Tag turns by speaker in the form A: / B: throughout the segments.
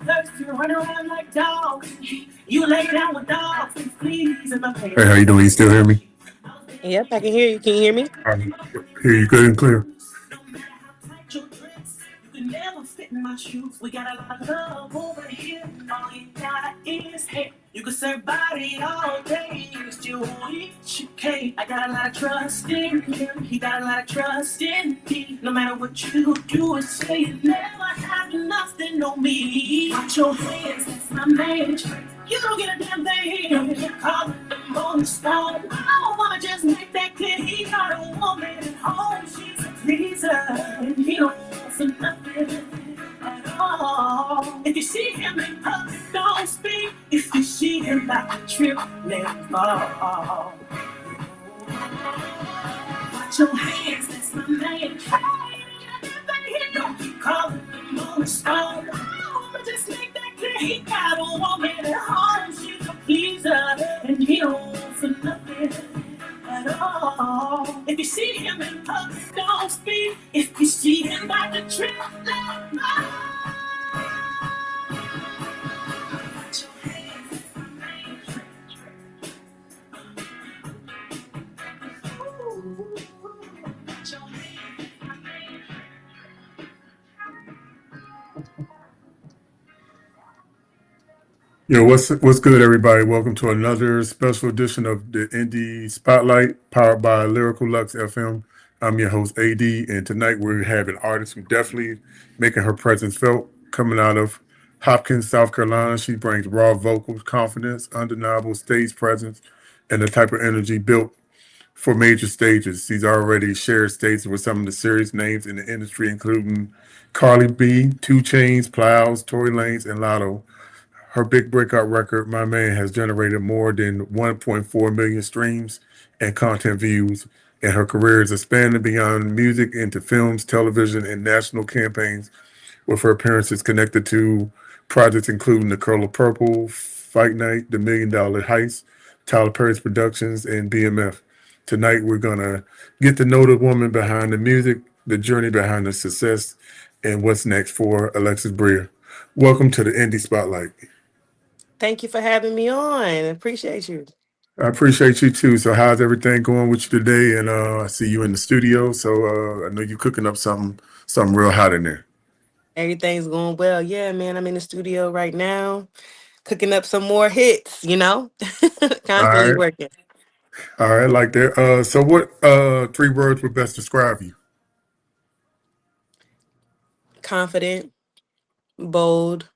A: First you run around like dogs. You lay down with dogs and fleas in my face.
B: Hey, how you doing? You still hear me?
C: Yep, I can hear you. Can you hear me?
B: I hear you good and clear.
A: No matter how tight your dress, you can never fit in my shoes. We got a lot of love over here. All you got is hate. You can serve body all day, you still won't eat your cake. I got a lot of trust in him. He got a lot of trust in me. No matter what you do or say, you never have nothing on me. Watch your hands, that's my man. You don't get a damn thing. You're calling him on the phone. I don't wanna just make that clear. He got a woman at home. She's a pleaser, and he don't want for nothing at all. If you see him in public, don't speak. If you see him like a trip, let him fall. Watch your hands, that's my man. Don't keep calling him on the phone. I'ma just make that clear. He got a woman at home. She's a pleaser, and he don't want for nothing at all. If you see him in public, don't speak. If you see him by the trip, let him go. Watch your hands, that's my man. Ooh, watch your hands, that's my man.
B: Yo, what's good, everybody? Welcome to another special edition of the Indie Spotlight, powered by Lyrical Lux FM. I'm your host AD, and tonight we're having artists who definitely making her presence felt. Coming out of Hopkins, South Carolina, she brings raw vocals, confidence, undeniable stage presence, and the type of energy built for major stages. She's already shared stages with some of the serious names in the industry, including Carly B, Two Chains, Plows, Tory Lanez, and Lotto. Her big breakout record, My Man, has generated more than 1.4 million streams and content views, and her career is expanding beyond music into films, television, and national campaigns, with her appearances connected to projects including The Color Purple, Fight Night, The $1 Million Heist, Tyler Perry's Productions, and BMF. Tonight, we're going to get to know the woman behind the music, the journey behind the success, and what's next for Alexus Bria. Welcome to the Indie Spotlight.
C: Thank you for having me on. Appreciate you.
B: I appreciate you too. So, how's everything going with you today? And I see you in the studio, so I know you're cooking up something real hot in there.
C: Everything's going well. Yeah, man, I'm in the studio right now, cooking up some more hits.
B: All
C: Constantly
B: right,
C: working.
B: all right, like that. So, what three words would best describe you?
C: Confident, bold,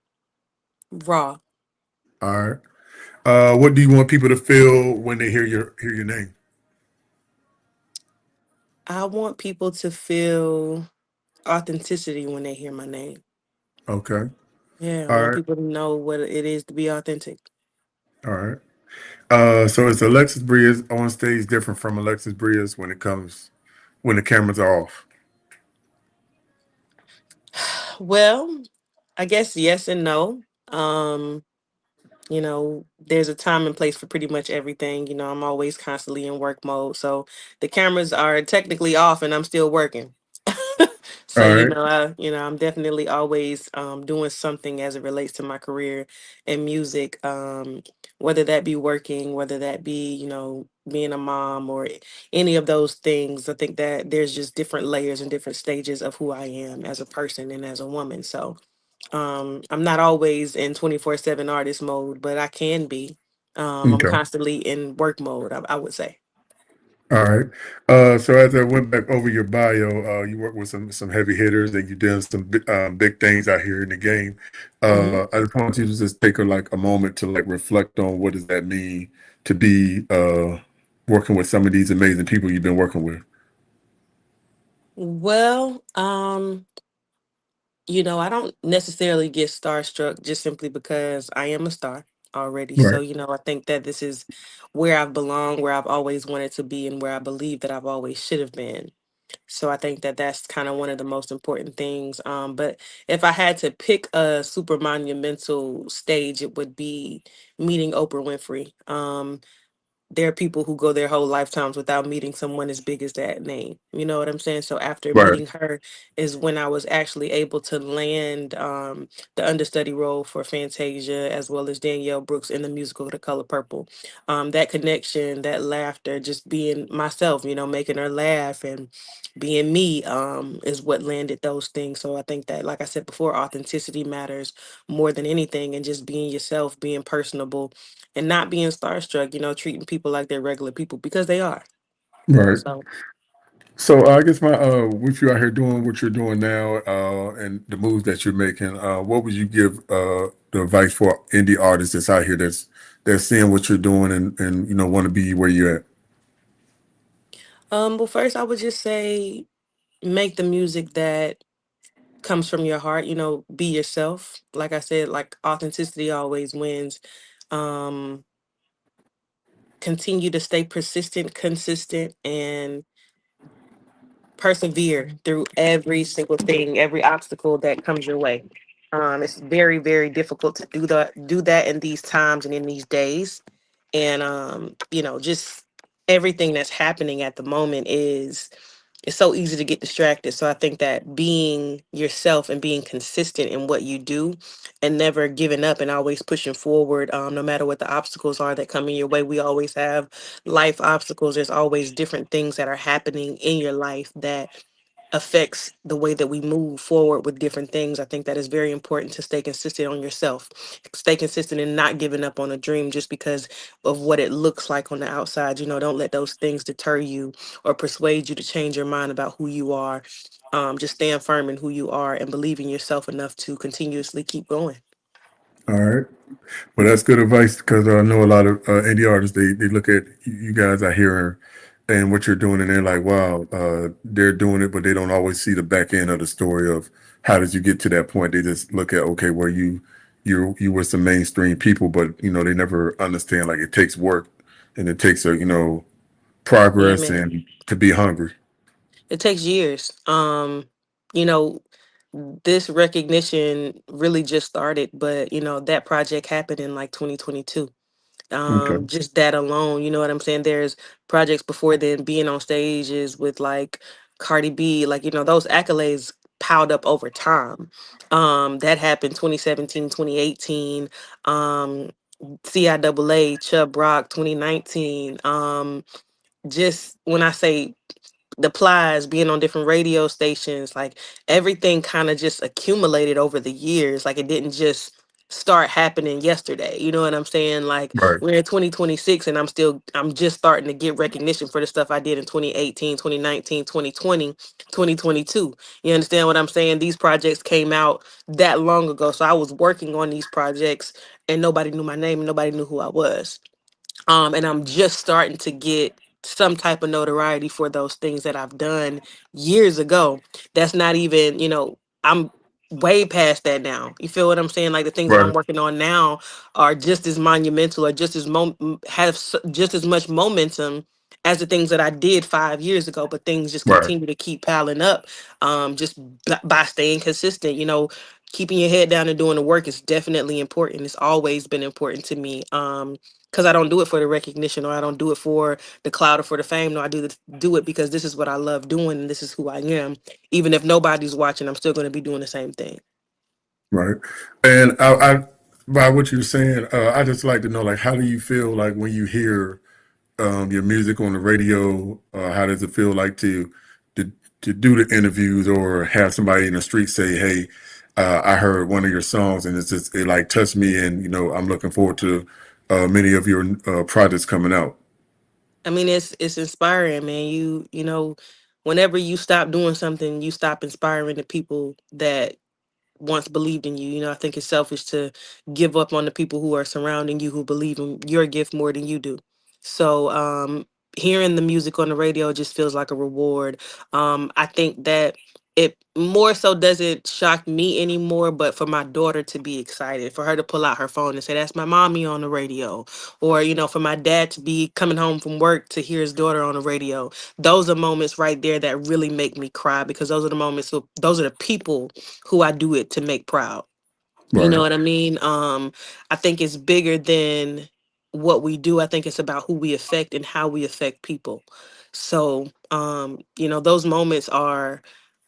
C: raw.
B: All right. What do you want people to feel when they hear your name?
C: I want people to feel authenticity when they hear my name.
B: Okay.
C: Yeah, I
B: All
C: want
B: right.
C: people to know what it is to be authentic.
B: All right. So is Alexis Bria's on stage different from Alexis Bria's when the cameras are off?
C: Well, I guess yes and no. Um, there's a time and place for pretty much everything. I'm always constantly in work mode. So the cameras are technically off and I'm still working.
B: All
C: So,
B: right.
C: I'm definitely always doing something as it relates to my career and music, whether that be working, whether that be, being a mom or any of those things. I think that there's just different layers and different stages of who I am as a person and as a woman. So, I'm not always in 24/7 artist mode, but I can be. I'm
B: Okay.
C: constantly in work mode, I would say.
B: All right. So as I went back over your bio, you work with some heavy hitters, and you did some big things out here in the game.
C: Hmm.
B: I just want you to just take a moment to like reflect on what does that mean to be working with some of these amazing people you've been working with.
C: Well, I don't necessarily get starstruck just simply because I am a star already. So,
B: Right.
C: I think that this is where I've belonged, where I've always wanted to be, and where I believe that I've always should have been. So I think that that's kind of one of the most important things. But if I had to pick a super monumental stage, it would be meeting Oprah Winfrey. there are people who go their whole lifetimes without meeting someone as big as that name. You know what I'm saying? So after
B: Right.
C: meeting her is when I was actually able to land the understudy role for Fantasia as well as Danielle Brooks in the musical The Color Purple. That connection, that laughter, just being myself, making her laugh and being me is what landed those things. So I think that, like I said before, authenticity matters more than anything, and just being yourself, being personable, and not being starstruck, treating people like they're regular people because they are.
B: Right.
C: So,
B: So I guess my with you out here doing what you're doing now, and the moves that you're making, what would you give the advice for indie artists that's out here that's seeing what you're doing and want to be where you're at?
C: well, first, I would just say make the music that comes from your heart. Be yourself. Like I said, like authenticity always wins. Um, Continue to stay persistent, consistent, and persevere through every single thing, every obstacle that comes your way. It's very, very difficult to do that in these times and in these days. And just everything that's happening at the moment is it's so easy to get distracted. So I think that being yourself and being consistent in what you do and never giving up and always pushing forward, no matter what the obstacles are that come in your way. We always have life obstacles. There's always different things that are happening in your life that affects the way that we move forward with different things. I think that is very important to stay consistent on yourself. Stay consistent and not giving up on a dream just because of what it looks like on the outside. Don't let those things deter you or persuade you to change your mind about who you are. Just stand firm in who you are and believe in yourself enough to continuously keep going.
B: All right. Well, that's good advice because I know a lot of indie artists. They look at you guys out here and what you're doing, and they're like, "Wow, they're doing it," but they don't always see the back end of the story of how did you get to that point. They just look at okay, where you were some mainstream people, but they never understand like it takes work and it takes a
C: Yeah,
B: progress
C: man.
B: and to be hungry.
C: It takes years. You know, this recognition really just started, but that project happened in like 2022.
B: Okay.
C: Just that alone, you know what I'm saying? There's projects before then, being on stages with like Cardi B, like those accolades piled up over time. That happened 2017, 2018. CIAA, Chubb Rock 2019. Just when I say the plies, being on different radio stations, like everything kind of just accumulated over the years. Like it didn't just start happening yesterday. You know what I'm saying? Like
B: Right.
C: we're in 2026 and I'm just starting to get recognition for the stuff I did in 2018, 2019, 2020, 2022. You understand what I'm saying? These projects came out that long ago. So I was working on these projects and nobody knew my name and nobody knew who I was. And I'm just starting to get some type of notoriety for those things that I've done years ago. That's not even, I'm way past that now. You feel what I'm saying? Like the things that I'm
B: Right.
C: working on now are just as monumental or just as just as much momentum as the things that I did 5 years ago, but things just
B: Right.
C: continue to keep piling up. Just by staying consistent, keeping your head down and doing the work is definitely important. It's always been important to me. Because I don't do it for the recognition or I don't do it for the cloud or for the fame. No, I do it because this is what I love doing and this is who I am. Even if nobody's watching, I'm still going to be doing the same thing.
B: Right. And I by what you're saying, I just like to know like how do you feel like when you hear your music on the radio? How does it feel like to to do the interviews or have somebody in the street say, "Hey, I heard one of your songs and it like touched me, and I'm looking forward to many of your projects coming out."
C: I mean, it's inspiring, man. Whenever you stop doing something, you stop inspiring the people that once believed in you. I think it's selfish to give up on the people who are surrounding you who believe in your gift more than you do. So hearing the music on the radio just feels like a reward. I think that it more so doesn't shock me anymore, but for my daughter to be excited, for her to pull out her phone and say, "That's my mommy on the radio," or for my dad to be coming home from work to hear his daughter on the radio. Those are moments right there that really make me cry because those are the moments, those are the people who I do it to make proud. You know
B: Right.
C: what I mean? I think it's bigger than what we do. I think it's about who we affect and how we affect people. So, those moments are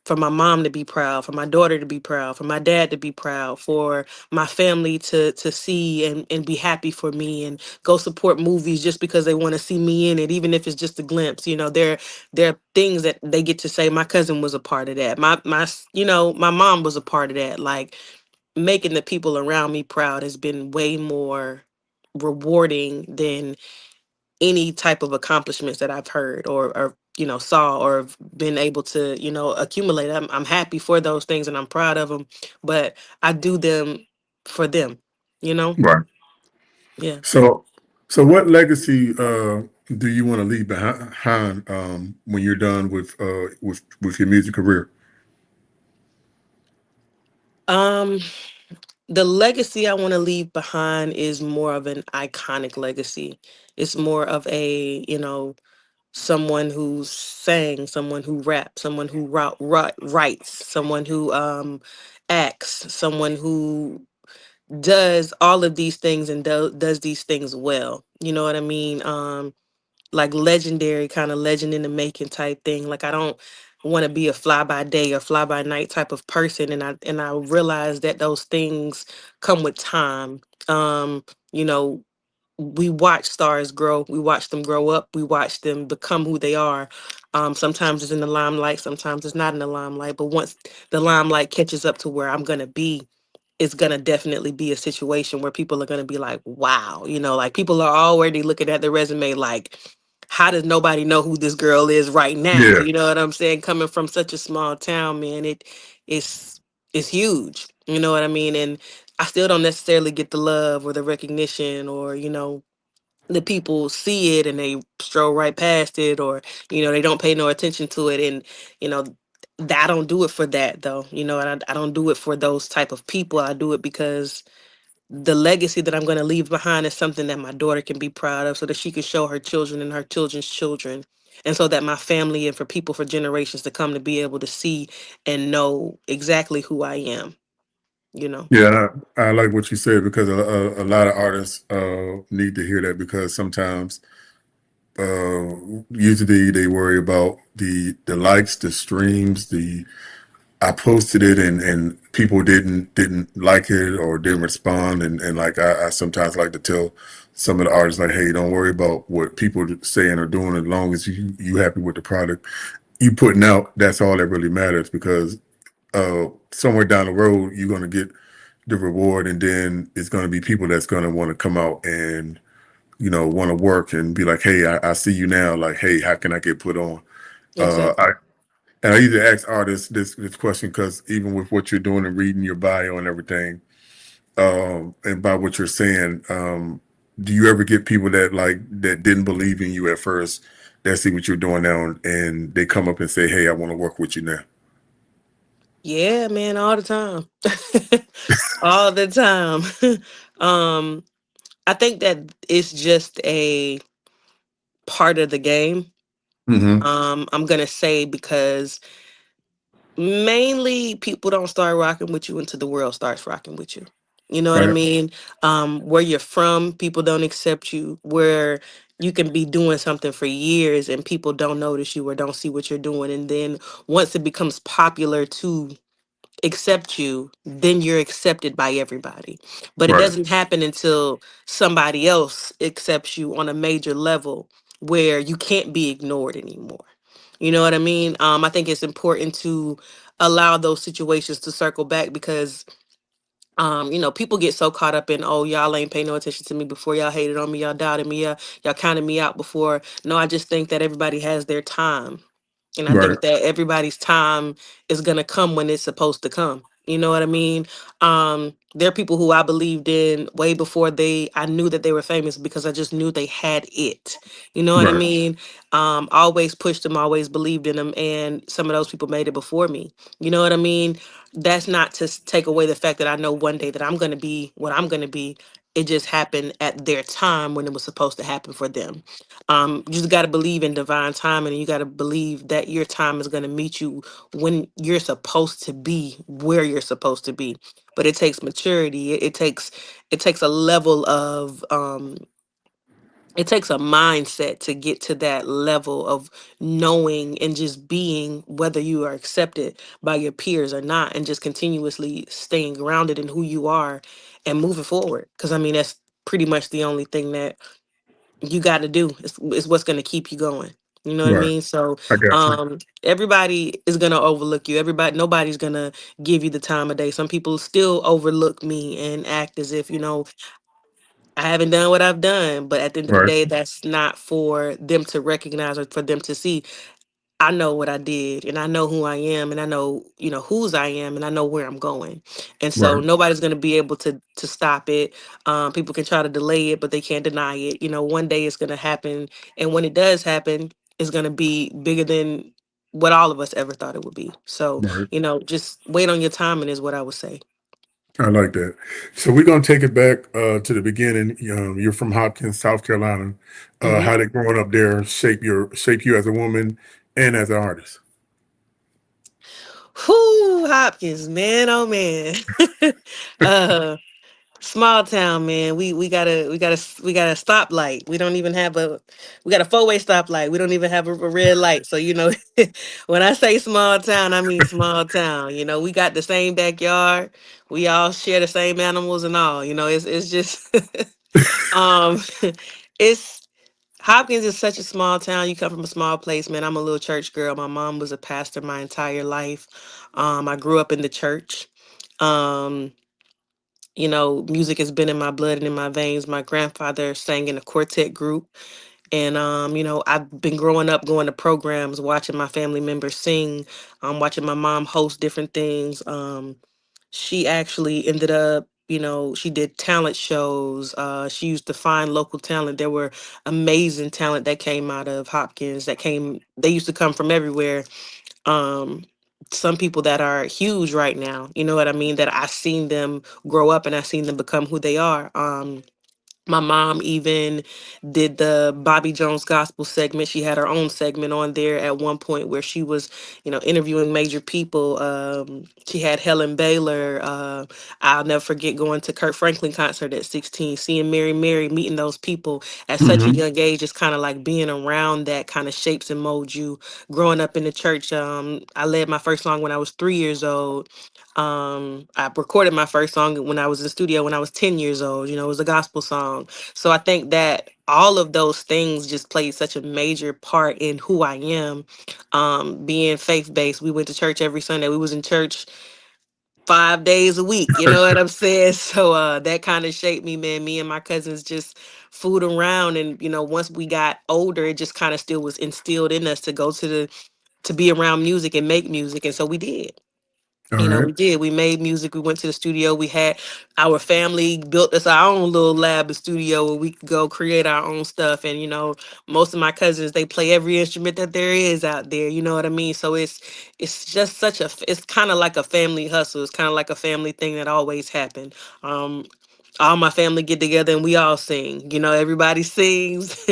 C: for my mom to be proud, for my daughter to be proud, for my dad to be proud, for my family to see and be happy for me and go support movies just because they want to see me in it, even if it's just a glimpse. There are things that they get to say. My cousin was a part of that. My mom was a part of that. Like, making the people around me proud has been way more rewarding than any type of accomplishments that I've heard or saw or have been able to accumulate. I'm happy for those things and I'm proud of them, but I do them for them, you know.
B: Right.
C: Yeah.
B: So, so what legacy do you want to leave behind when you're done with your music career?
C: um the legacy I want to leave behind is more of an iconic legacy. It's more of a, someone who sang, someone who raps, someone who writes, someone who acts, someone who does all of these things and does these things well. You know what I mean? Like legendary, kind of legend in the making type thing. Like, I don't want to be a fly by day or fly by night type of person, and I realize that those things come with time. You know, we watch stars grow, we watch them grow up, we watch them become who they are. Sometimes it's in the limelight, sometimes it's not in the limelight, but once the limelight catches up to where I'm gonna be, it's gonna definitely be a situation where people are gonna be like, wow, like people are already looking at the resume like, how does nobody know who this girl is right now?
B: Yeah,
C: You know what I'm saying? Coming from such a small town, man, it's huge. You know what I mean? And I still don't necessarily get the love or the recognition, or the people see it and they stroll right past it, or they don't pay no attention to it. And you know I don't do it for that, though. And I don't do it for those type of people. I do it because the legacy that I'm going to leave behind is something that my daughter can be proud of, so that she can show her children and her children's children, and so that my family and for people for generations to come to be able to see and know exactly who I am you know
B: yeah. I like what you said because a lot of artists need to hear that because sometimes usually they worry about the likes, the streams, the I posted it and people didn't like it or didn't respond and like I sometimes like to tell some of the artists like, hey, don't worry about what people saying or doing as long as you happy with the product you putting out. That's all that really matters because somewhere down the road you're gonna get the reward and then it's gonna be people that's gonna want to come out and want to work and be like, hey, I see you now. Like, hey, how can I get put on?
C: exactly.
B: I and I usually ask artists this question because even with what you're doing and reading your bio and everything, and by what you're saying, do you ever get people that that didn't believe in you at first, that see what you're doing now, and they come up and say, "Hey, I want to work with you now."
C: Yeah, man, all the time. All the time. um I think that it's just a part of the game.
B: Hmm.
C: I'm gonna say, because mainly people don't start rocking with you until the world starts rocking with you. You know what I
B: Right.
C: mean? Where you're from, people don't accept you. Where you can be doing something for years and people don't notice you or don't see what you're doing. And then once it becomes popular to accept you, then you're accepted by everybody. But it
B: Right.
C: doesn't happen until somebody else accepts you on a major level where you can't be ignored anymore. You know what I mean? I think it's important to allow those situations to circle back, because people get so caught up in, oh, y'all ain't pay no attention to me before, y'all hated on me, y'all doubted me, y'all counted me out before. No, I just think that everybody has their time, and I
B: Right.
C: think that everybody's time is going to come when it's supposed to come. You know what I mean? There are people who I believed in way before I knew that they were famous, because I just knew they had it. You know what I
B: Right.
C: mean? Always pushed them, always believed in them. And some of those people made it before me. You know what I mean? That's not to take away the fact that I know one day that I'm going to be what I'm going to be. It just happened at their time when it was supposed to happen for them. You just got to believe in divine timing, and you got to believe that your time is going to meet you when you're supposed to be where you're supposed to be. But it takes maturity. It takes a level of it takes a mindset to get to that level of knowing and just being whether you are accepted by your peers or not, and just continuously staying grounded in who you are and moving forward. Because I mean, that's pretty much the only thing that you got to do. Is what's going to keep you going. You know what I
B: Right.
C: mean? So
B: I got you.
C: everybody is going to overlook you. Everybody, nobody's going to give you the time of day. Some people still overlook me and act as if, I haven't done what I've done, but at the end of the
B: Right.
C: day, that's not for them to recognize or for them to see. I know what I did, and I know who I am, and I know, whose I am, and I know where I'm going. And so
B: Right.
C: nobody's going to be able to stop it. People can try to delay it, but they can't deny it. One day it's going to happen, and when it does happen, it's going to be bigger than what all of us ever thought it would be. So,
B: Right.
C: just wait on your timing is what I would say.
B: I like that. So we're gonna take it back to the beginning. You're from Hopkins, South Carolina.
C: Hmm.
B: How did growing up there shape you as a woman and as an artist?
C: Whoo, Hopkins, man, oh man. uh Small town, man. We got a stoplight. We don't even have a we got a four-way stoplight. We don't even have a red light. So, when I say small town, I mean small town. We got the same backyard. We all share the same animals and all. It's just um it's Hopkins is such a small town. You come from a small place, man. I'm a little church girl. My mom was a pastor my entire life. I grew up in the church. Um Music has been in my blood and in my veins. My grandfather sang in a quartet group. And I've been growing up going to programs, watching my family members sing, watching my mom host different things. She actually ended up, she did talent shows. She used to find local talent. There were amazing talent that came out of Hopkins they used to come from everywhere. um some people that are huge right now, you know what I mean, that I seen them grow up and I seen them become who they are. My mom even did the Bobby Jones gospel segment. She had her own segment on there at one point where she was, interviewing major people. She had Helen Baylor. I'll never forget going to Kurt Franklin concert at 16, seeing Mary, meeting those people at such a
B: Hmm.
C: young age. It's kind of like being around that kind of shapes and molds you. Growing up in the church, I led my first song when I was 3 years old. I recorded my first song when I was in the studio when I was 10 years old. It was a gospel song. So I think that all of those things just played such a major part in who I am. Being faith based, we went to church every Sunday. We was in church 5 days a week. You know what I'm saying? So that kind of shaped me, man. Me and my cousins just fooled around, and once we got older, it just kind of still was instilled in us to go to be around music and make music, and so we did.
B: All right.
C: We did. We made music. We went to the studio. We had our family built us our own little lab and studio where we could go create our own stuff. And most of my cousins, they play every instrument that there is out there. You know what I mean? So it's just it's kind of like a family hustle. It's kind of like a family thing that always happened. Um, all my family get together and we all sing. Everybody sings.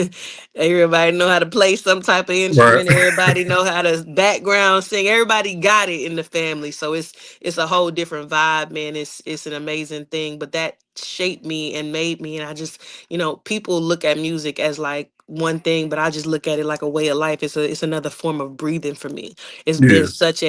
C: Everybody know how to play some type of
B: Right.
C: instrument. Everybody know how to background sing. Everybody got it in the family. So it's a whole different vibe, man. It's an amazing thing. But that shaped me and made me. And I just, people look at music as like one thing, but I just look at it like a way of life. It's another form of breathing for me. It's been
B: Yeah.
C: such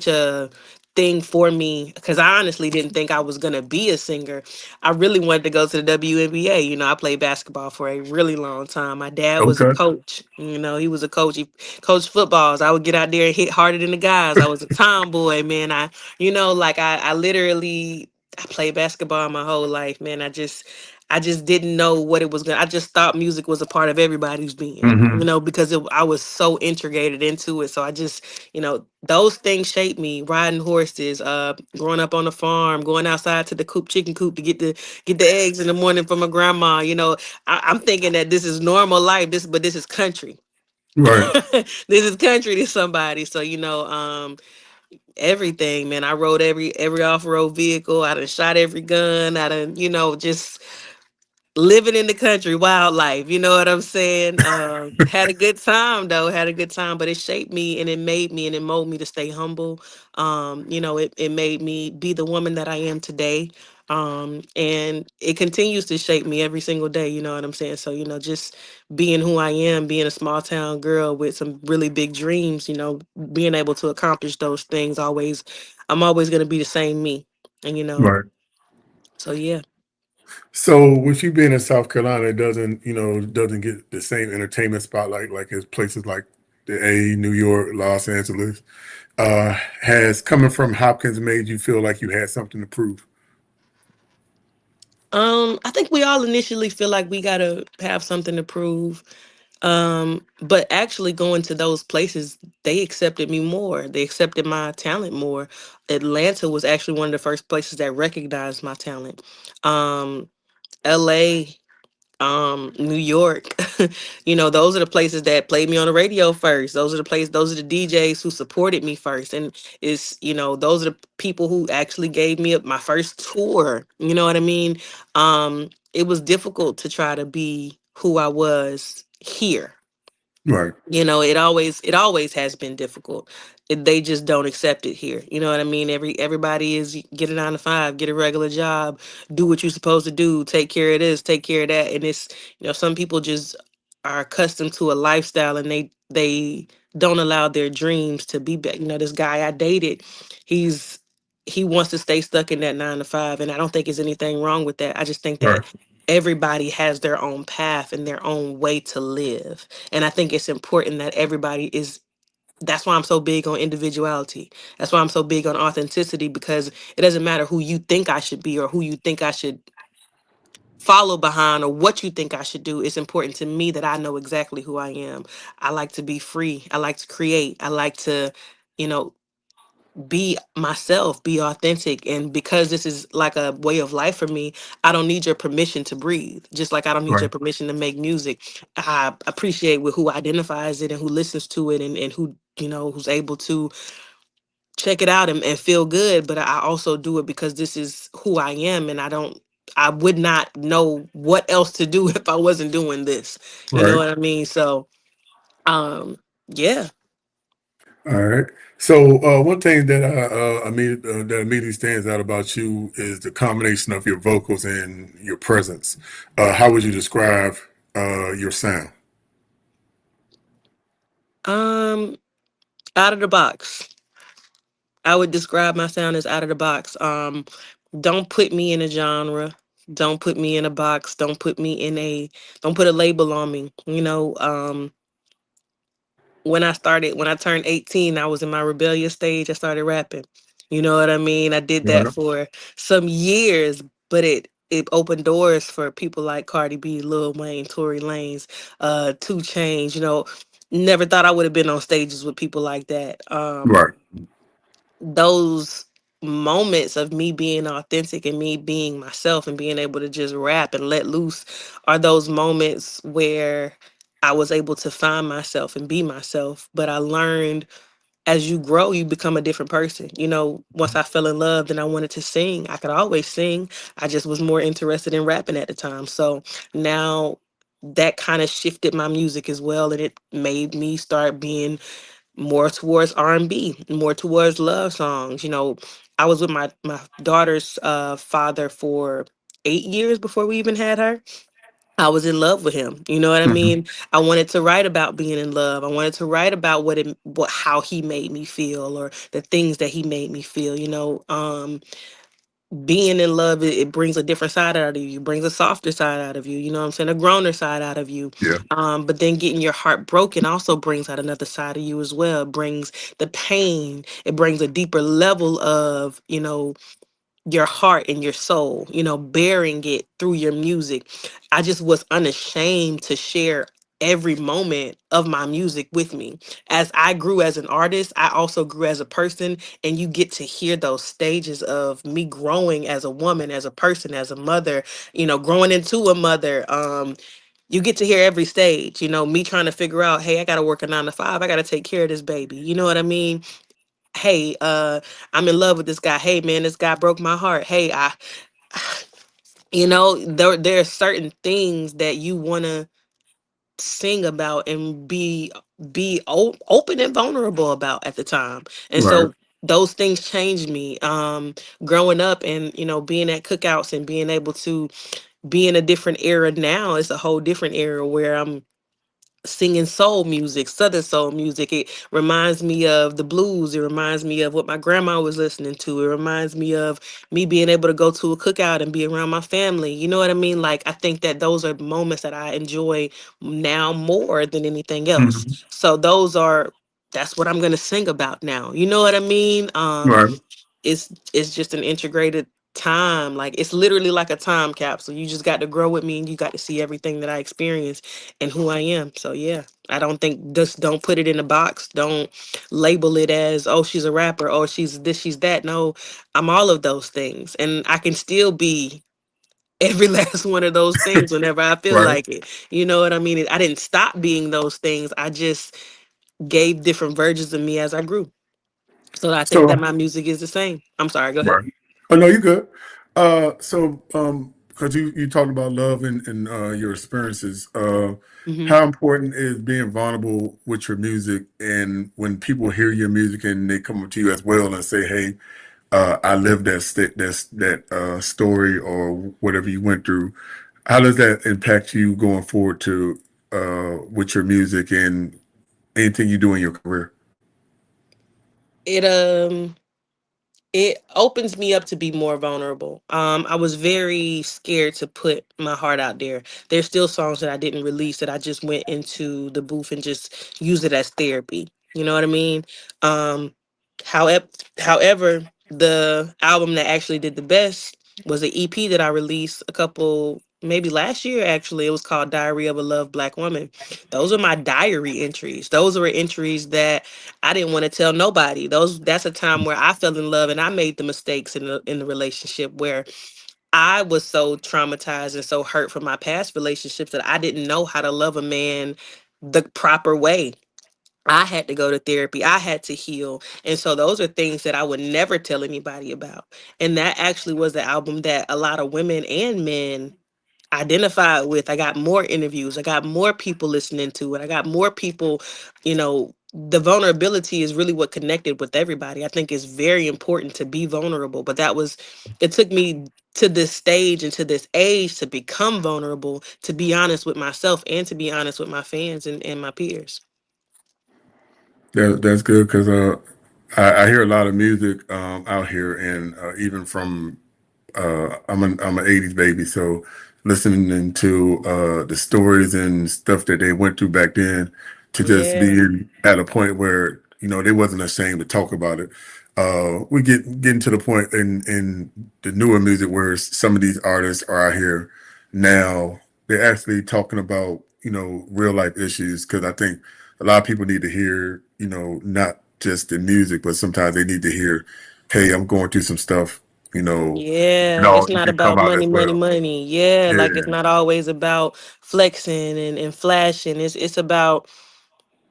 C: a thing for me because I honestly didn't think I was gonna be a singer. I really wanted to go to the WNBA. I played basketball for a really long time. My dad was a
B: Okay.
C: coach. He was a coach. He coached footballs. I would get out there and hit harder than the guys. I was a tomboy, man. I literally I played basketball my whole life, man. I just didn't know what it was gonna. I just thought music was a part of everybody's being,
B: Hmm.
C: because I was so integrated into it. So those things shaped me. Riding horses, growing up on the farm, going outside to the chicken coop to get the eggs in the morning from my grandma. I'm thinking that this is normal life. But this is country.
B: Right.
C: This is country to somebody. So everything, man. I rode every off road vehicle. I done shot every gun. I done just living in the country, wildlife. You know what I'm saying? Had a good time though. Had a good time, but it shaped me and it made me and it molded me to stay humble. It made me be the woman that I am today. And it continues to shape me every single day, you know what I'm saying? So, just being who I am, being a small town girl with some really big dreams, being able to accomplish those things always, I'm always going to be the same me. And,
B: Right.
C: so yeah.
B: So with you being in South Carolina, it doesn't get the same entertainment spotlight like as places like the A, New York, Los Angeles. Has coming from Hopkins made you feel like you had something to prove?
C: I think we all initially feel like we gotta have something to prove. But actually going to those places, they accepted me more. They accepted my talent more. Atlanta was actually one of the first places that recognized my talent. Um, LA, New York, those are the places that played me on the radio first. Those are the DJs who supported me first. And those are the people who actually gave me my first tour. You know what I mean? It was difficult to try to be who I was here.
B: Right.
C: It always has been difficult. They just don't accept it here. You know what I mean? Everybody is get a 9 to 5, get a regular job, do what you're supposed to do, take care of this, take care of that. And it's, some people just are accustomed to a lifestyle, and they don't allow their dreams to be back. This guy I dated, he's he wants to stay stuck in that 9 to 5, and I don't think there's anything wrong with that. I just think that
B: Right.
C: everybody has their own path and their own way to live. And I think it's important that everybody is. That's why I'm so big on individuality. That's why I'm so big on authenticity, because it doesn't matter who you think I should be or who you think I should follow behind or what you think I should do. It's important to me that I know exactly who I am. I like to be free. I like to create. I like to, you know, be myself, be authentic. And because this is like a way of life for me, I don't need your permission to breathe. Just like I don't need your
B: Right.
C: permission to make music. I appreciate with who identifies it and who listens to it, and who, who's able to check it out and feel good. But I also do it because this is who I am, and I would not know what else to do if I wasn't doing this. You know
B: Right.
C: what I mean? So yeah.
B: All right. So one thing that that immediately stands out about you is the combination of your vocals and your presence. How would you describe your sound?
C: Um Out of the box. I would describe my sound as out of the box. Don't put me in a genre. Don't put me in a box. Don't put a label on me. When I turned 18, I was in my rebellious stage. I started rapping. You know what I mean? I did that
B: Right.
C: for some years, but it opened doors for people like Cardi B, Lil Wayne, Tory Lanez, 2 Chainz. Never thought I would have been on stages with people like that.
B: Right.
C: Those moments of me being authentic and me being myself and being able to just rap and let loose are those moments where I was able to find myself and be myself. But I learned, as you grow, you become a different person. Once I fell in love, then I wanted to sing. I could always sing. I just was more interested in rapping at the time. So now that kind of shifted my music as well, and it made me start being more towards R&B, more towards love songs. I was with my daughter's father for 8 years before we even had her. I was in love with him. You know what I
B: Hmm.
C: mean? I wanted to write about being in love. I wanted to write about how he made me feel, or the things that he made me feel. Being in love, it brings a different side out of you. It brings a softer side out of you. You know what I'm saying? A growner side out of you.
B: Yeah.
C: But then getting your heart broken also brings out another side of you as well. It brings the pain. It brings a deeper level of, your heart and your soul, bearing it through your music. I just was unashamed to share every moment of my music with me. As I grew as an artist, I also grew as a person, and you get to hear those stages of me growing as a woman, as a person, as a mother, growing into a mother. You get to hear every stage, me trying to figure out, hey, I got to work a 9 to 5. I got to take care of this baby. You know what I mean? Hey, I'm in love with this guy. Hey, man, this guy broke my heart. Hey, there are certain things that you want to sing about and be open and vulnerable about at the time. And
B: Right.
C: so those things changed me. Growing up and, being at cookouts and being able to be in a different era now, it's a whole different era where I'm singing soul music, southern soul music. It reminds me of the blues. It reminds me of what my grandma was listening to. It reminds me of me being able to go to a cookout and be around my family. You know what I mean? Like, I think that those are moments that I enjoy now more than anything else.
B: Mhm.
C: So that's what I'm going to sing about now. You know what I mean?
B: Right.
C: It's just an integrated time. Like, it's literally like a time capsule. You just got to grow with me and you got to see everything that I experienced and who I am. So yeah, I don't think, just don't put it in a box. Don't label it as, oh, she's a rapper, oh, she's this, she's that. No, I'm all of those things, and I can still be every last one of those things whenever I feel
B: Right.
C: like it. You know what I mean? I didn't stop being those things. I just gave different versions of me as I grew. So I think that
B: So
C: my music is the same. I'm sorry, go ahead.
B: right. Oh no, you good. Because you talked about love and your experiences.
C: Hmm.
B: How important is being vulnerable with your music, and when people hear your music and they come up to you as well and say, "Hey, I lived that story or whatever you went through." How does that impact you going forward to with your music and anything you do in your career?
C: It it opens me up to be more vulnerable. I was very scared to put my heart out there. There's still songs that I didn't release that I just went into the booth and just use it as therapy. You know what I mean? Um, however, however, the album that actually did the best was an EP that I released a couple, maybe last year. Actually, it was called "Diary of a Loved Black Woman." Those are my diary entries. Those were entries that I didn't want to tell nobody. That's a time where I fell in love and I made the mistakes in the relationship where I was so traumatized and so hurt from my past relationships that I didn't know how to love a man the proper way. I had to go to therapy. I had to heal. And so those are things that I would never tell anybody about. And that actually was the album that a lot of women and men identified with. I got more interviews. I got more people listening to it. I got more people, the vulnerability is really what connected with everybody. I think it's very important to be vulnerable, but it took me to this stage and to this age to become vulnerable, to be honest with myself and to be honest with my fans and my peers.
B: That's good because I hear a lot of music out here, and even from I'm an '80s baby, so listening to the stories and stuff that they went through back then, to just
C: Yeah.
B: be at a point where they wasn't ashamed to talk about it. We getting to the point in the newer music where some of these artists are out here now. They're actually talking about real life issues because I think a lot of people need to hear not just the music, but sometimes they need to hear, "Hey, I'm going through some stuff," you know,
C: Yeah,
B: it
C: it's not
B: can come
C: about
B: out
C: money,
B: as
C: money,
B: well.
C: money. Yeah, like it's
B: Yeah,
C: not always about flexing and flashing. It's about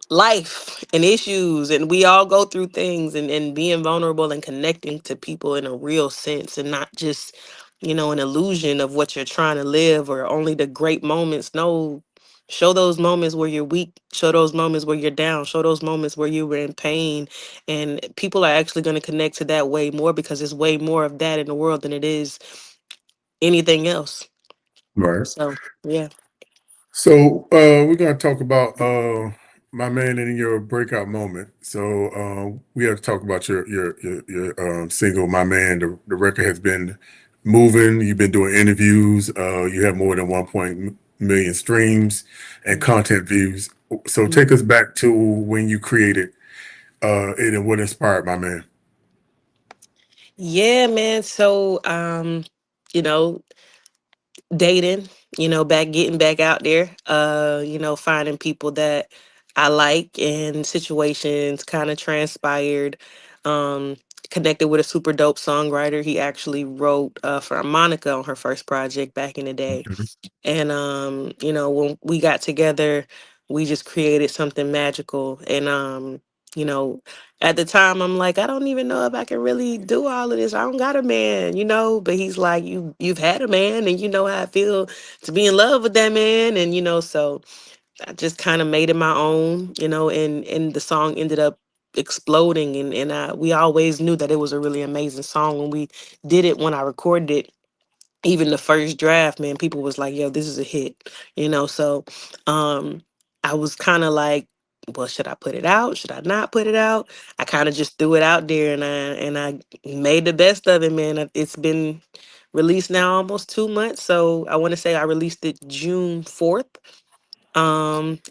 C: life and issues, and we all go through things, and being vulnerable and connecting to people in a real sense and not just an illusion of what you're trying to live or only the great moments. No, show those moments where you're weak, show those moments where you're down, show those moments where you were in pain, and people are actually going to connect to that way more because there's way more of that in the world than it is anything else.
B: right.
C: So yeah.
B: So we're gonna talk about my man in your breakout moment. So we have to talk about your single, "My Man." The record has been moving. You've been doing interviews. You have more than 1 million streams and
C: Mhm.
B: content views. So take
C: Mhm.
B: us back to when you created it and what inspired "My Man."
C: Yeah, man. So you know dating, back getting back out there, finding people that I like, and situations kind of transpired. um Connected with a super dope songwriter. He actually wrote for Monica on her first project back in the day.
B: Mhm.
C: And when we got together, we just created something magical. And you know at the time, I'm like, I don't even know if I can really do all of this. I don't got a man, but he's like, you've had a man, and you know how I feel to be in love with that man. And so I just kind of made it my own, and the song ended up exploding, and we always knew that it was a really amazing song when we did it. When I recorded it, even the first draft, man, people was like, yo, this is a hit, so um I was kind of like, well, should I put it out, should I not put it out? I kind of just threw it out there, and I made the best of it, man. It's been released now almost 2 months, so I want to say I released it June 4th,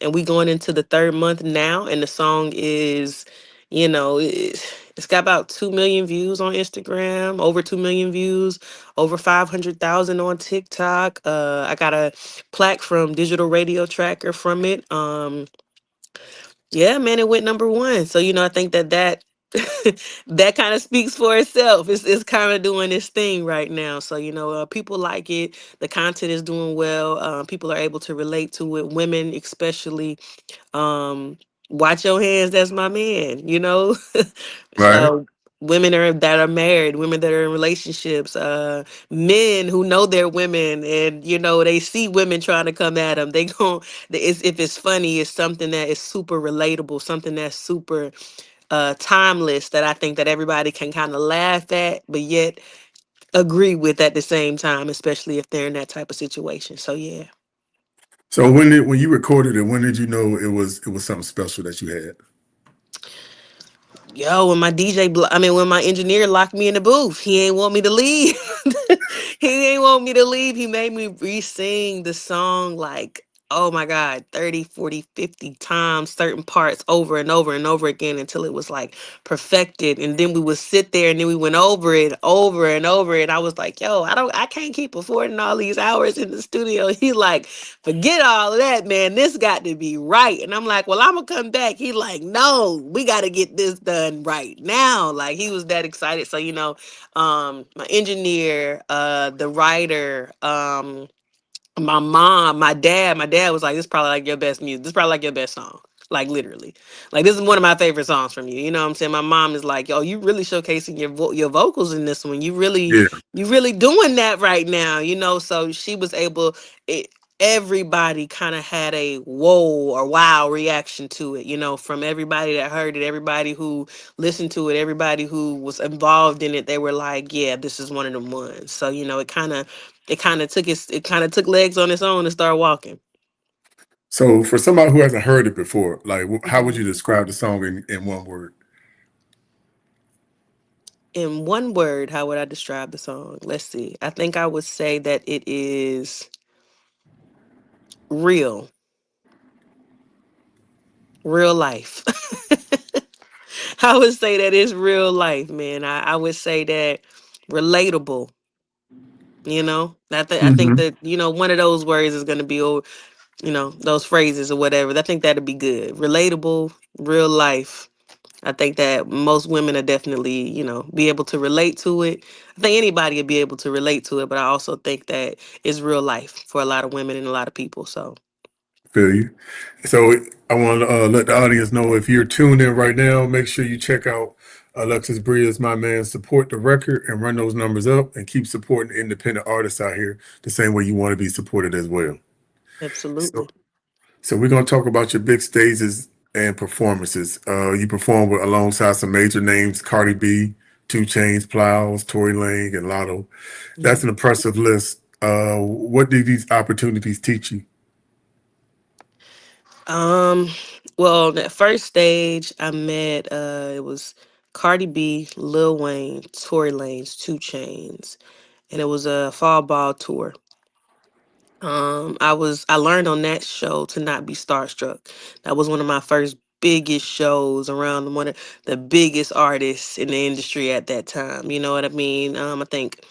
C: and we going into the third month now, and the song is, it's got about 2 million views on Instagram, over 2 million views, over 500,000 on TikTok. I got a plaque from Digital Radio Tracker from it. Yeah, man, it went number one. So, I think that that kind of speaks for itself. It's kind of doing its thing right now. So, people like it. The content is doing well. People are able to relate to it. Women, especially, um watch your hands, that's my man,
B: Right.
C: uh women that are married, women that are in relationships, men who know they're women, and they see women trying to come at them, they gon' if it's funny, it's something that is super relatable, something that's super timeless, that I think that everybody can kind of laugh at but yet agree with at the same time, especially if they're in that type of situation. So yeah.
B: So when you recorded it, when did you know it was something special that you had?
C: Yo, when my when my engineer locked me in the booth, he ain't want me to leave. He ain't want me to leave. He made me re-sing the song like, oh my God, 30, 40, 50 times, certain parts over and over and over again until it was like perfected. And then we would sit there and then we went over and over. And I was like, yo, I can't keep affording all these hours in the studio. He like, forget all of that, man. This got to be right. And I'm like, well, I'm gonna come back. He like, no, we got to get this done right now. Like, he was that excited. So, my engineer, the writer, my mom, my dad was like, this is probably like your best music. This is probably like your best song. Like, literally. Like, this is one of my favorite songs from you. You know what I'm saying? My mom is like, yo, you really showcasing your vocals in this one.
B: Yeah.
C: You really doing that right now, So she was able, it, everybody kind of had a whoa or wow reaction to it, from everybody that heard it, everybody who listened to it, everybody who was involved in it. They were like, yeah, this is one of them ones. So, it kind of took legs on its own and started walking.
B: So for somebody who hasn't heard it before, like how would
C: Mhm.
B: you describe the song in one word?
C: In one word, how would I describe the song? Let's see. I think I would say that it is real, real life. I would say that it's real life, man. I would say that relatable. I think
B: Hmm.
C: that one of those words is going to be, those phrases or whatever. I think that'd be good. Relatable, real life. I think that most women are definitely, be able to relate to it. I think anybody would be able to relate to it, but I also think that it's real life for a lot of women and a lot of people. So
B: Feel you. So I want to let the audience know, if you're tuned in right now, make sure you check out Alexus Bria's My Man. Support the record and run those numbers up, and keep supporting independent artists out here the same way you want to be supported as well. So,
C: absolutely.
B: so we're gonna talk about your big stages and performances. You perform with alongside some major names: Cardi B, Two Chains, Plows, Tory Lanez, and Lotto. That's an
C: Mhm.
B: impressive list. What do these opportunities teach you?
C: Um, well, that first stage I met, it was Cardi B, Lil Wayne, Tory Lanez, Two Chains, and it was a fall ball tour. I learned on that show to not be starstruck. That was one of my first biggest shows around one of the biggest artists in the industry at that time. You know what I mean? I think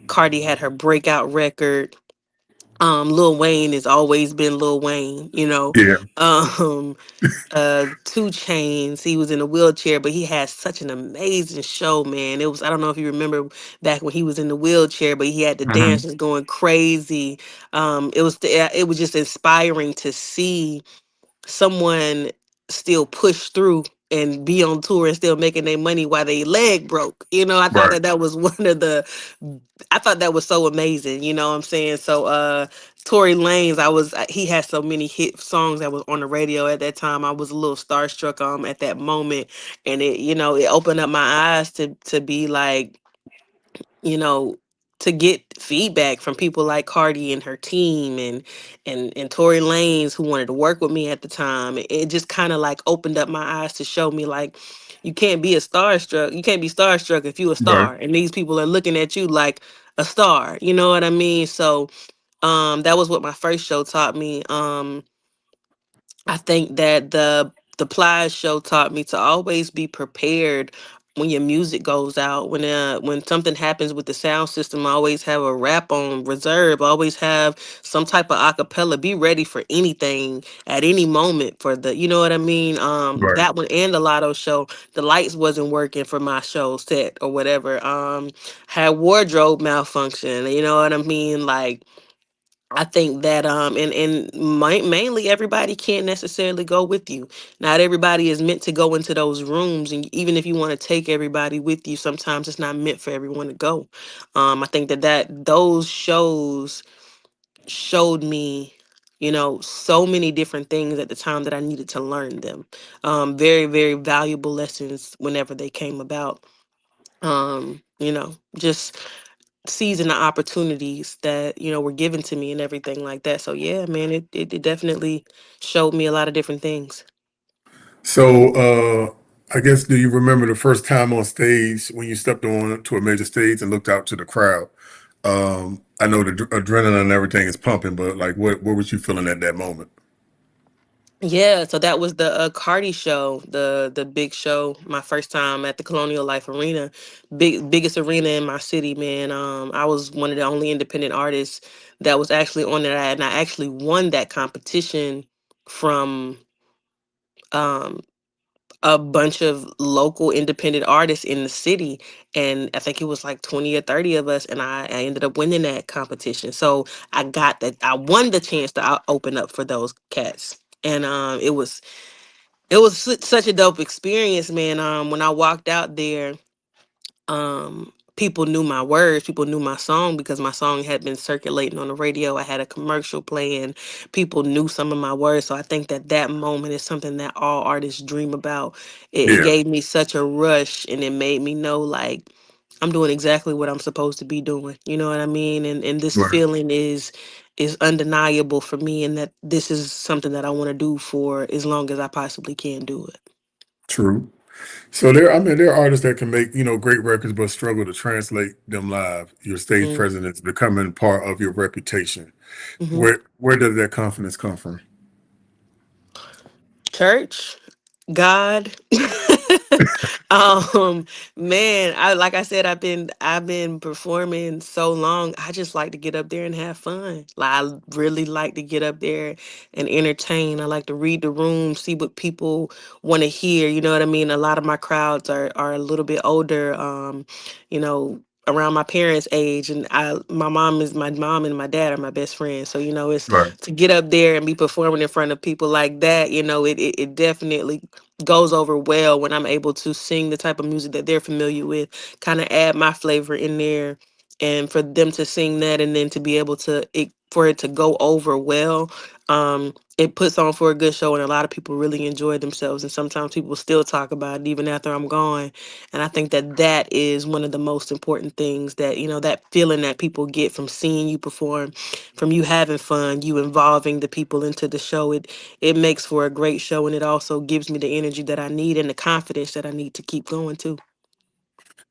C: Cardi had her breakout record. Lil Wayne has always been Lil Wayne,
B: Yeah.
C: Um, Two Chains, he was in a wheelchair, but he had such an amazing show, man. It was, I don't know if you remember back when he was in the wheelchair, but he had the
B: Hmm.
C: dancers going crazy. It was just inspiring to see someone still push through and be on tour and still making their money while they leg broke. I thought
B: Right.
C: that that was one of the I thought that was so amazing, you know what I'm saying? So Tory Lanez, he had so many hit songs that was on the radio at that time. I was a little starstruck at that moment, and it opened up my eyes to be like, you know, to get feedback from people like Cardi and her team, and Tory Lanez, who wanted to work with me at the time. It just kind of like opened up my eyes to show me like you can't be starstruck if you a
B: Right.
C: star, and these people are looking at you like a star. You know what I mean? So that was what my first show taught me. I think that the Plies show taught me to always be prepared when your music goes out. When something happens with the sound system, I always have a rap on reserve. I always have some type of acapella. Be ready for anything at any moment for the, you know what I mean?
B: Right.
C: That one and the Lotto show, the lights wasn't working for my show set or whatever. Had wardrobe malfunction. You know what I mean? Like, I think that mainly everybody can't necessarily go with you. Not everybody is meant to go into those rooms, and even if you want to take everybody with you, sometimes it's not meant for everyone to go. I think that those shows showed me, so many different things at the time that I needed to learn them. Very, very valuable lessons whenever they came about. Just seizing the opportunities that were given to me and everything like that. So yeah, man, it definitely showed me a lot of different things.
B: So, I guess, do you remember the first time on stage when you stepped on to a major stage and looked out to the crowd? I know the adrenaline and everything is pumping, but like, what was you feeling at that moment?
C: Yeah, so that was the Cardi show, the big show. My first time at the Colonial Life Arena, biggest arena in my city, man. I was one of the only independent artists that was actually on there, and I actually won that competition from um a bunch of local independent artists in the city, and I think it was like 20 or 30 of us, and I ended up winning that competition. So I won the chance to open up for those cats. And it was such a dope experience, man. When I walked out there, people knew my words, people knew my song because my song had been circulating on the radio. I had a commercial playing, people knew some of my words. So I think that moment is something that all artists dream about. It
B: Yeah.
C: gave me such a rush, and it made me know like I'm doing exactly what I'm supposed to be doing, you know what I mean? And this
B: Right.
C: feeling is undeniable for me, and that this is something that I want to do for as long as I possibly can do it.
B: True. So there are artists that can make, great records, but struggle to translate them live. Your stage
C: Mm.
B: presence becoming part of your reputation.
C: Hmm.
B: Where does that confidence come from?
C: Church, God. um Man, I like I said, I've been performing so long. I just like to get up there and have fun. Like, I really like to get up there and entertain. I like to read the room, see what people want to hear. You know what I mean? A lot of my crowds are a little bit older, you know, around my parents' age, and my mom and my dad are my best friends. So, it's
B: Right.
C: to get up there and be performing in front of people like that. It definitely goes over well when I'm able to sing the type of music that they're familiar with, kind of add my flavor in there, and for them to sing that, and then to be able for it to go over well. It puts on for a good show, and a lot of people really enjoy themselves. And sometimes people still talk about it even after I'm gone. And I think that is one of the most important things, that that feeling that people get from seeing you perform, from you having fun, you involving the people into the show. It makes for a great show, and it also gives me the energy that I need and the confidence that I need to keep going too.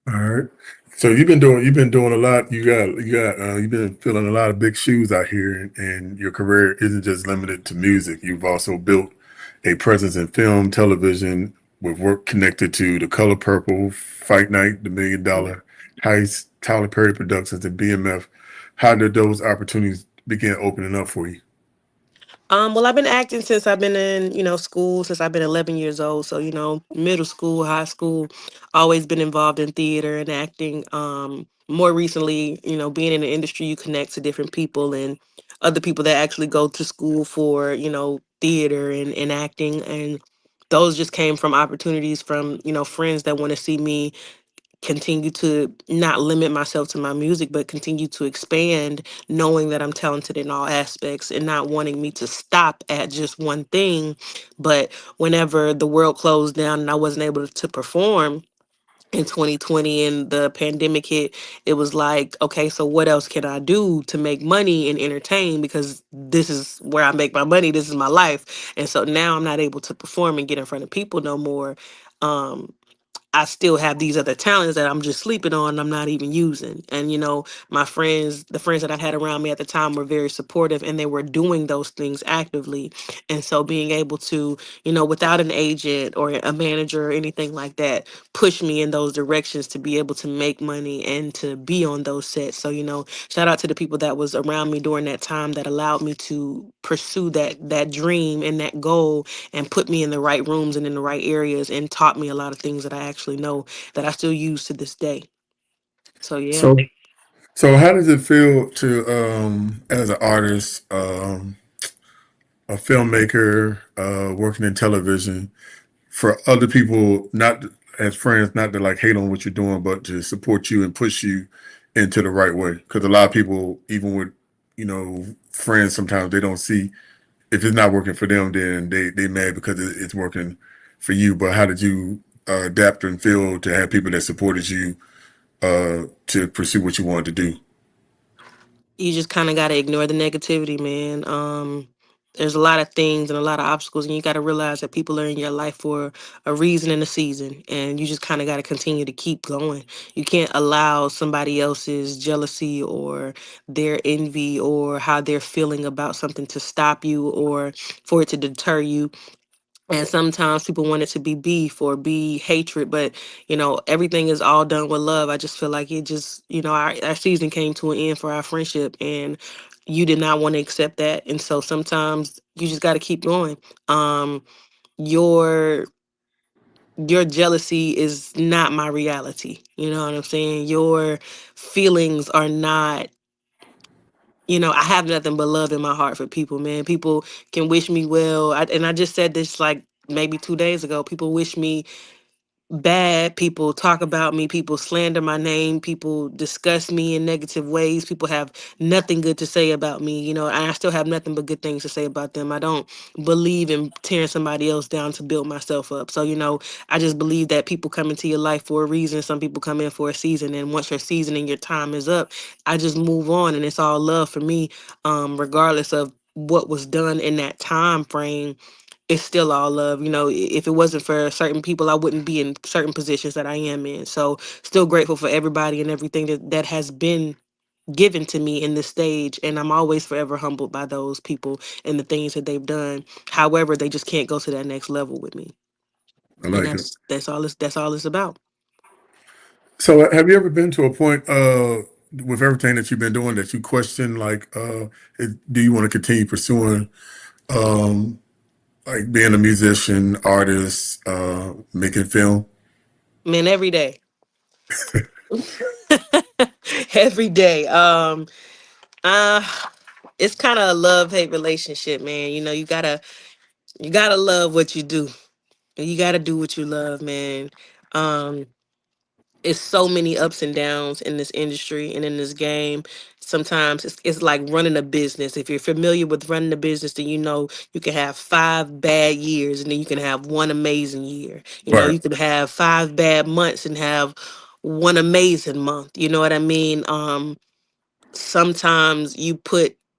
B: All right. So you've been doing a lot. You've been filling a lot of big shoes out here, and your career isn't just limited to music. You've also built a presence in film, television, with work connected to The Color Purple, Fight Night, The Million
C: Mhm.
B: Dollar Heist, Tyler Perry Productions, and BMF. How did those opportunities begin opening up for you?
C: Well, I've been acting since I've been in, school, since I've been 11 years old. So, middle school, high school, always been involved in theater and acting. More recently, being in the industry, you connect to different people and other people that actually go to school for, theater and acting. And those just came from opportunities from, friends that want to see me continue to not limit myself to my music, but continue to expand, knowing that I'm talented in all aspects and not wanting me to stop at just one thing. But whenever the world closed down and I wasn't able to perform in 2020 and the pandemic hit, it was like, okay, so what else can I do to make money and entertain? Because this is where I make my money, this is my life. And so now I'm not able to perform and get in front of people no more. Um, I still have these other talents that I'm just sleeping on and I'm not even using. And my friends, the friends that I had around me at the time were very supportive and they were doing those things actively. And so being able to, without an agent or a manager or anything like that, push me in those directions to be able to make money and to be on those sets. So, shout out to the people that was around me during that time that allowed me to pursue that dream and that goal and put me in the right rooms and in the right areas and taught me a lot of things that I actually know that I still use to this day. So yeah.
B: So, so how does it feel to, as an artist, a filmmaker, working in television, for other people, not as friends, not to like hate on what you're doing, but to support you and push you into the right way? Because a lot of people, even with, friends, sometimes they don't see if it's not working for them, then they mad because it's working for you. But how did you adapt and feel to have people that supported you to pursue what you wanted to do?
C: You just kind of got to ignore the negativity, man. There's a lot of things and a lot of obstacles, and you got to realize that people are in your life for a reason and a season, and you just kind of got to continue to keep going. You can't allow somebody else's jealousy or their envy or how they're feeling about something to stop you or for it to deter you. And sometimes people want it to be beef or be hatred, but everything is all done with love. I just feel like it just, our season came to an end for our friendship, and you did not want to accept that. And so sometimes you just got to keep going. Um, your your jealousy is not my reality. You know what I'm saying? Your feelings are not, I have nothing but love in my heart for people, man. People can wish me well. And I just said this like maybe 2 days ago. People wish me bad, people talk about me, people slander my name, people discuss me in negative ways, people have nothing good to say about me, and I still have nothing but good things to say about them. I don't believe in tearing somebody else down to build myself up. So, I just believe that people come into your life for a reason. Some people come in for a season, and once your season and your time is up, I just move on, and it's all love for me, regardless of what was done in that time frame. It's still all love. If it wasn't for certain people, I wouldn't be in certain positions that I am in. So still grateful for everybody and everything that has been given to me in this stage. And I'm always forever humbled by those people and the things that they've done. However, they just can't go to that next level with me.
B: I
C: And
B: like it.
C: that's all it's about.
B: So, have you ever been to a point with everything that you've been doing that you question, like, do you want to continue pursuing, um, like being a musician, artist, making film?
C: Man, every day. Every day. Uh it's kind of a love-hate relationship, man. You gotta love what you do. You gotta do what you love, man. Um, it's so many ups and downs in this industry and in this game. Sometimes it's like running a business. If you're familiar with running a business, then you can have 5 bad years and then you can have one amazing year.
B: Right.
C: You can have 5 bad months and have one amazing month. You know what I mean? Sometimes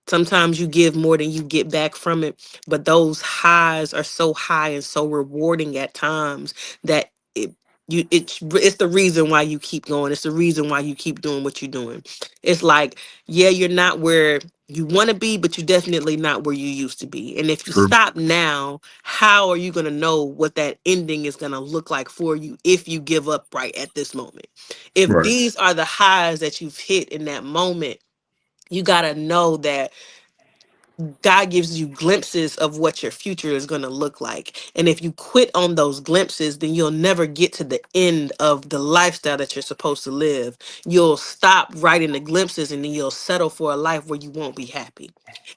C: sometimes you give more than you get back from it, but those highs are so high and so rewarding at times that it's the reason why you keep going. It's the reason why you keep doing what you're doing. It's like, yeah, you're not where you want to be, but you're definitely not where you used to be. And if you
B: True.
C: stop now, how are you going to know what that ending is going to look like for you if you give up right at this moment? If
B: Right.
C: these are the highs that you've hit in that moment, you got to know that God gives you glimpses of what your future is going to look like. And if you quit on those glimpses, then you'll never get to the end of the lifestyle that you're supposed to live. You'll stop writing the glimpses and then you'll settle for a life where you won't be happy.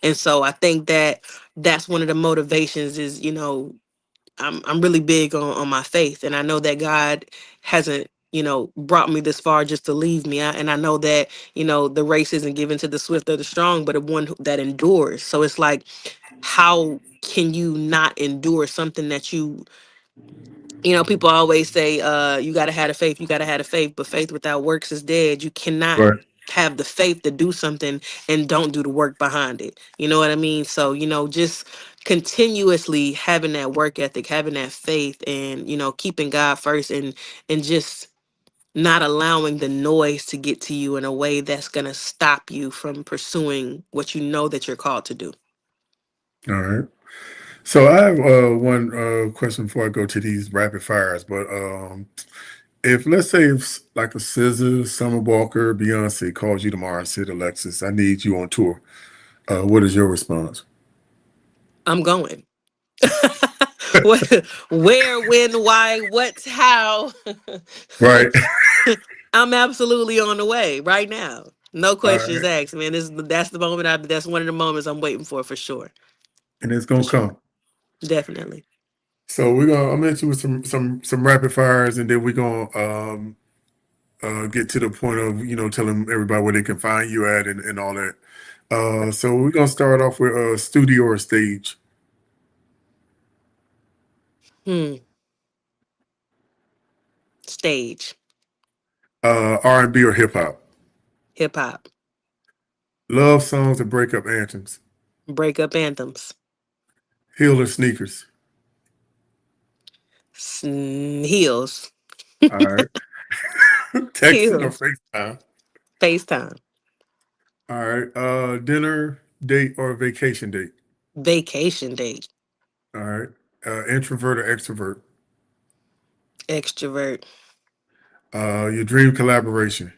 C: And so I think that that's one of the motivations is, I'm really big on my faith, and I know that God hasn't, brought me this far just to leave me. And I know that, the race isn't given to the swift or the strong, but the one that endures. So it's like, how can you not endure something that people always say, you gotta have the faith, you gotta have the faith, but faith without works is dead. You cannot
B: Right.
C: have the faith to do something and don't do the work behind it. You know what I mean? So, just continuously having that work ethic, having that faith, and, keeping God first, and just not allowing the noise to get to you in a way that's gonna stop you from pursuing what you know that you're called to do.
B: All right. So I have one question before I go to these rapid fires. But if let's say if like a Scissor, Summer Walker, Beyonce calls you tomorrow and said, Alexis, I need you on tour. What is your response?
C: I'm going. What, where, when, why, what, how?
B: Right.
C: I'm absolutely on the way right now. No
B: All
C: questions
B: right.
C: asked, man. That's the moment. That's one of the moments I'm waiting for sure,
B: And it's
C: for
B: gonna
C: sure,
B: come.
C: definitely.
B: So we're gonna I'm gonna hit you with some rapid fires, and then we're gonna get to the point of telling everybody where they can find you at and all that. So we're gonna start off with studio or stage,
C: Hmm. Stage,
B: R&B or hip hop,
C: hip hop,
B: love songs or breakup anthems,
C: breakup anthems,
B: heel or sneakers.
C: heels,
B: All right, texting or
C: heels,
B: FaceTime.
C: FaceTime,
B: All right, dinner date or vacation date.
C: vacation date,
B: All right, introvert or extrovert.
C: extrovert,
B: Your dream collaboration.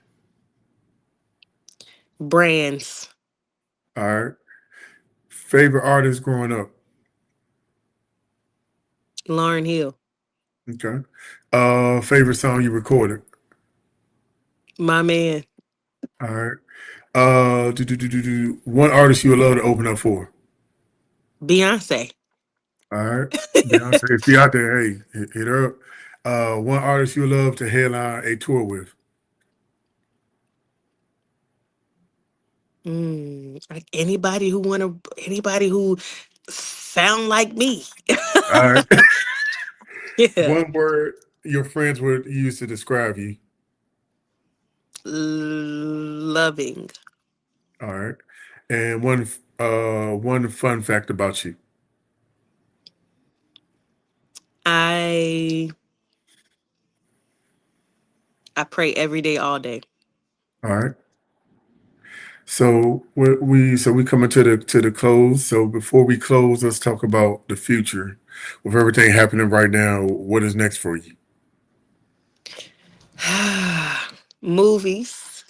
C: brands,
B: All right, favorite artist growing up.
C: Lauren Hill,
B: Okay, favorite song you recorded.
C: my man,
B: All right, one artist you would love to open up for.
C: Beyonce.
B: All right, Beyonce, if she out there, hey, hit her up. One artist you would love to headline a tour with.
C: Like anybody who sound like me.
B: All right,
C: Yeah.
B: one word your friends would use to describe you.
C: Loving.
B: All right, and one fun fact about you.
C: I I pray every day, all day.
B: All right. So we coming to the close. So before we close, let's talk about the future. With everything happening right now, what is next for you?
C: Movies.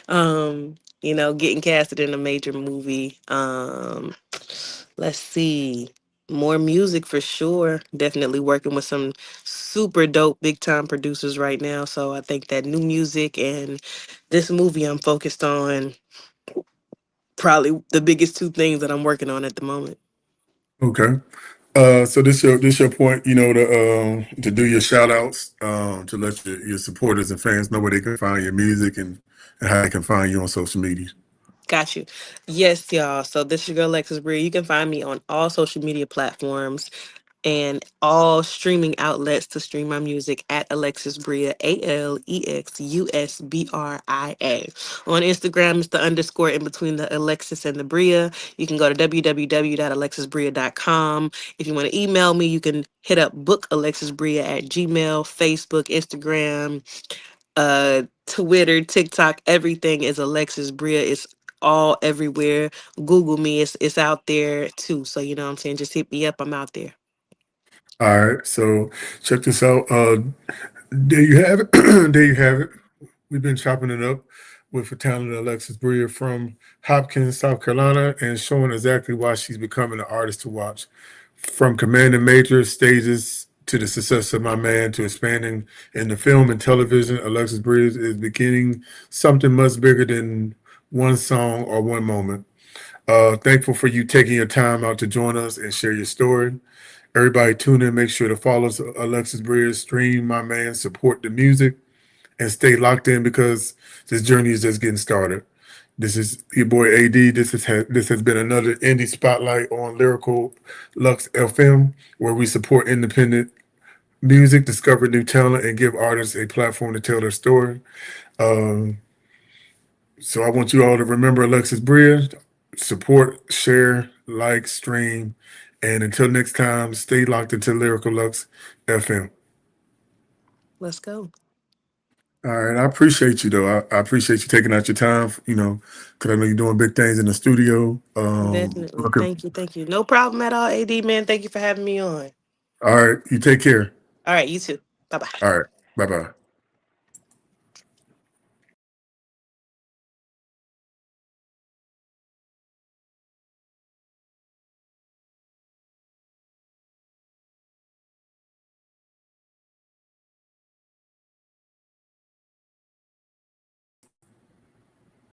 C: Getting casted in a major movie. Let's see. More music for sure. Definitely working with some super dope big time producers right now. So I think that new music and this movie I'm focused on, probably the biggest two things that I'm working on at the moment.
B: Okay. So this your point, to do your shout outs, to let your supporters and fans know where they can find your music and how they can find you on social media.
C: Got you. Yes, y'all. So this is your girl Alexus Bria. You can find me on all social media platforms and all streaming outlets to stream my music at Alexus Bria, ALEXUSBRIA. On Instagram, it's the underscore in between the Alexis and the Bria. You can go to www.alexisbria.com. If you want to email me, you can hit up bookalexisbria at Gmail, Facebook, Instagram, Twitter, TikTok, everything is Alexis Bria. It's all everywhere. Google me. It's out there too. So you know what I'm saying? Just hit me up. I'm out there.
B: All right. So check this out. There you have it. There you have it. We've been chopping it up with the talented Alexis Bria from Hopkins, South Carolina, and showing exactly why she's becoming an artist to watch. From commanding major stages to the success of my man to expanding in the film and television, Alexis Bria is beginning something much bigger than one song or one moment. Thankful for you taking your time out to join us and share your story. Everybody tune in. Make sure to follow Alexus Bria, stream my man, support the music, and stay locked in because this journey is just getting started. This is your boy AD. This has been another indie spotlight on Lyrical Lux FM, where we support independent music, discover new talent, and give artists a platform to tell their story. Um, so I want you all to remember Alexis Bria, support, share, like, stream, and until next time, stay locked into Lyrical Lux FM.
C: Let's go.
B: All right, I appreciate you though. I appreciate you taking out your time, because I know you're doing big things in the studio.
C: Definitely.
B: Okay.
C: Thank you. Thank you. No problem at all, AD, man. Thank you for having me on.
B: All right, you take care.
C: All right, you too. Bye bye.
B: All right, bye bye.